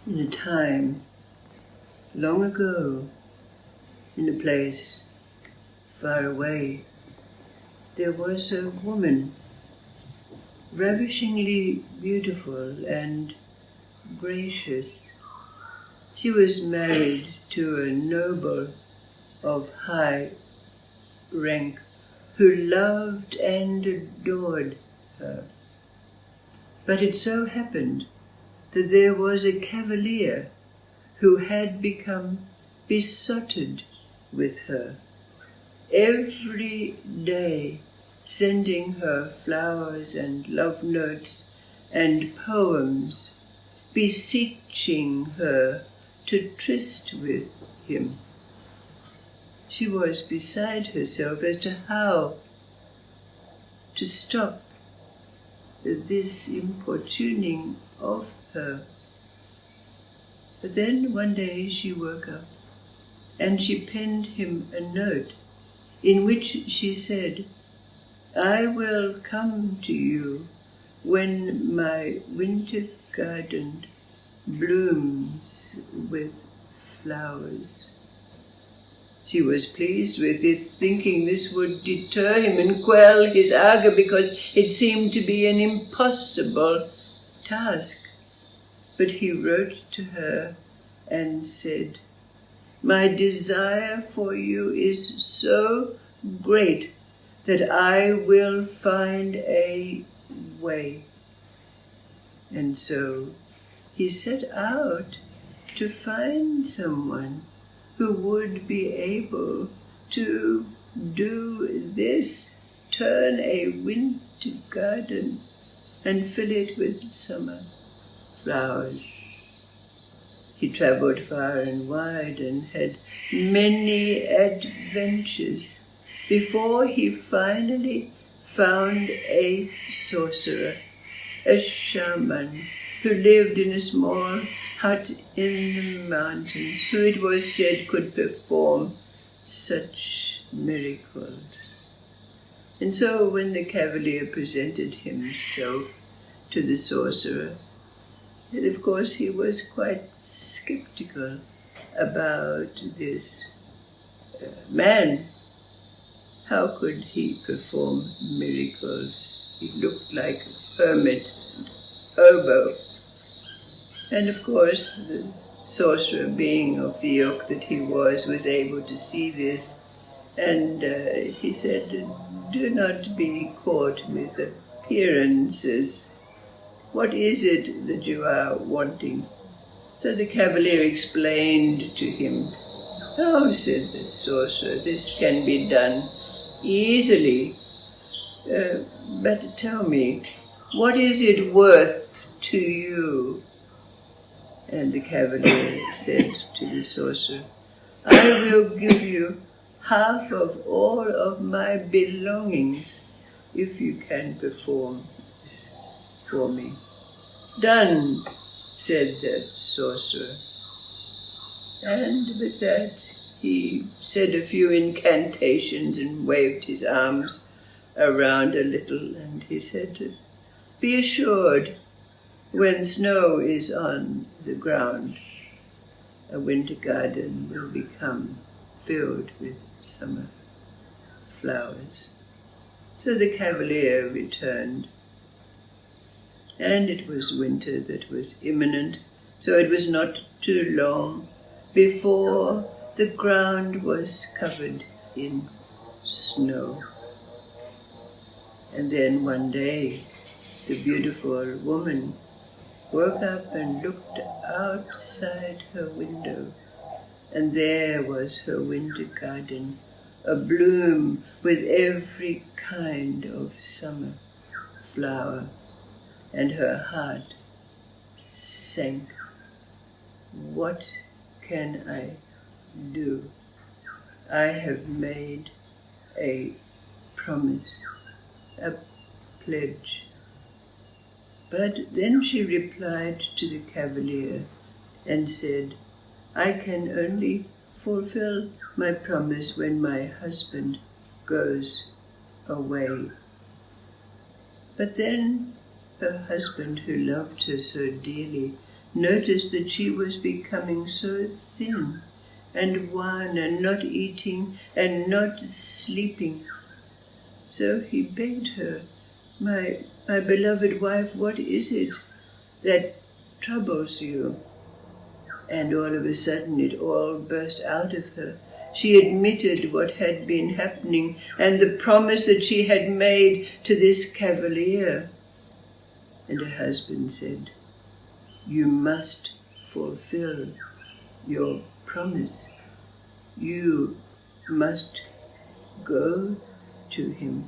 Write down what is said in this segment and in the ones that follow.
In a time long ago, in a place far away, there was a woman, ravishingly beautiful and gracious. She was married to a noble of high rank who loved and adored her. But it so happened that there was a cavalier who had become besotted with her, every day sending her flowers and love notes and poems, beseeching her to tryst with him. She was beside herself as to how to stop this importuning of her. But then one day she woke up and she penned him a note in which she said, "I will come to you when my winter garden blooms with flowers." She was pleased with it, thinking this would deter him and quell his anger, because it seemed to be an impossible task. But he wrote to her and said, "My desire for you is so great that I will find a way." And so he set out to find someone who would be able to do this, turn a winter garden and fill it with summer flowers. He traveled far and wide and had many adventures before he finally found a sorcerer, a shaman, who lived in a small hut in the mountains, who it was said could perform such miracles. And so when the cavalier presented himself to the sorcerer, and of course he was quite skeptical about this man. How could he perform miracles? He looked like a hermit and hobo. And of course, the sorcerer, being of the ilk that he was able to see this, and he said, "Do not be caught with appearances. What is it that you are wanting?" So the cavalier explained to him. "Oh," said the sorcerer, "this can be done easily. But tell me, what is it worth to you?" And the cavalier said to the sorcerer, "I will give you half of all of my belongings if you can perform this for me." "Done," said the sorcerer. And with that he said a few incantations and waved his arms around a little, and he said, "Be assured, when snow is on the ground, a winter garden will become filled with summer flowers." So the cavalier returned, and it was winter that was imminent, so it was not too long before the ground was covered in snow. And then one day, the beautiful woman woke up and looked outside her window, and there was her winter garden, abloom with every kind of summer flower, and her heart sank. What can I do? I have made a promise, a pledge. But then she replied to the cavalier and said, "I can only fulfill my promise when my husband goes away." But then her husband, who loved her so dearly, noticed that she was becoming so thin and wan and not eating and not sleeping. So he begged her, my beloved wife, what is it that troubles you?" And all of a sudden it all burst out of her. She admitted what had been happening and the promise that she had made to this cavalier. And her husband said, "You must fulfill your promise. You must go to him."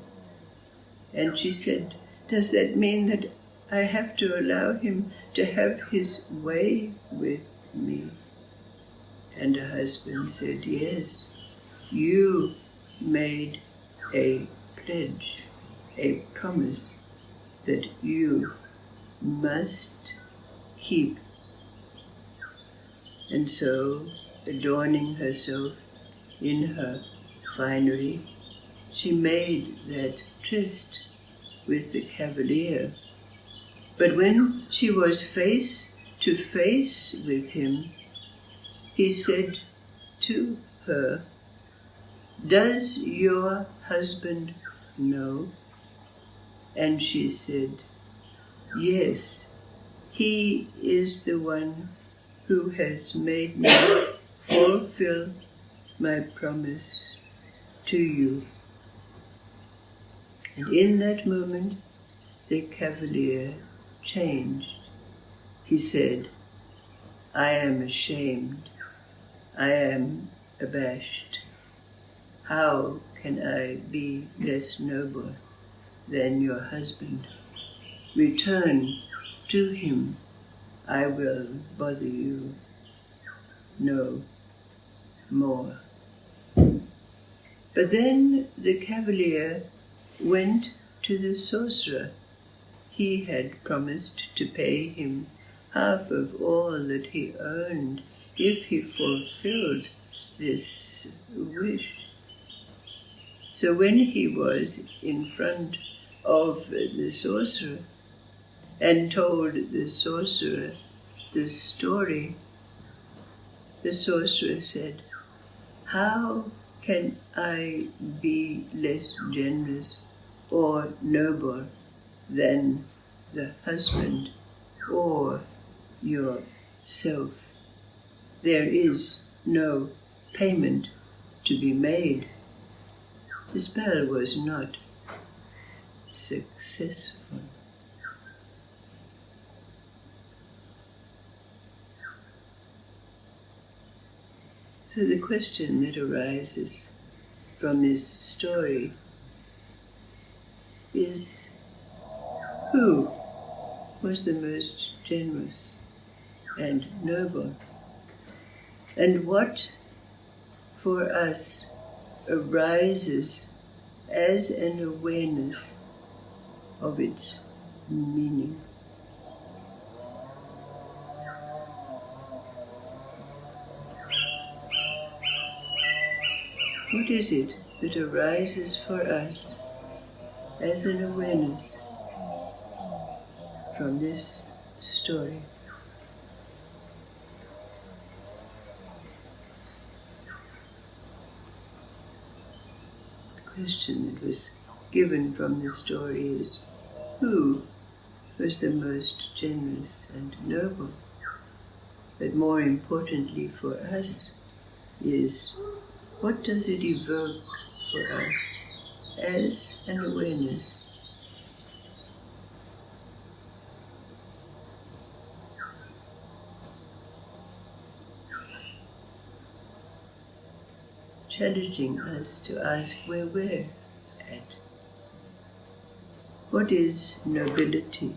And she said, "Does that mean that I have to allow him to have his way with me?" And her husband said, "Yes, you made a pledge, a promise that you must keep." And so, adorning herself in her finery, she made that tryst with the cavalier. But when she was face to face with him, he said to her, "Does your husband know?" And she said, "Yes, he is the one who has made me fulfill my promise to you." And in that moment, the cavalier changed. He said, "I am ashamed. I am abashed. How can I be less noble than your husband? Return to him. I will bother you no more." But then the cavalier went to the sorcerer. He had promised to pay him half of all that he earned if he fulfilled this wish. So when he was in front of the sorcerer and told the sorcerer the story, the sorcerer said, "How can I be less generous or noble than the husband or yourself? There is no payment to be made." The spell was not successful. So the question that arises from this story is, who was the most generous and noble? And what for us arises as an awareness of its meaning? What is it that arises for us as an awareness from this story? The question that was given from the story is, who was the most generous and noble? But more importantly for us is, what does it evoke for us as an awareness? Challenging us to ask where we're at. What is nobility?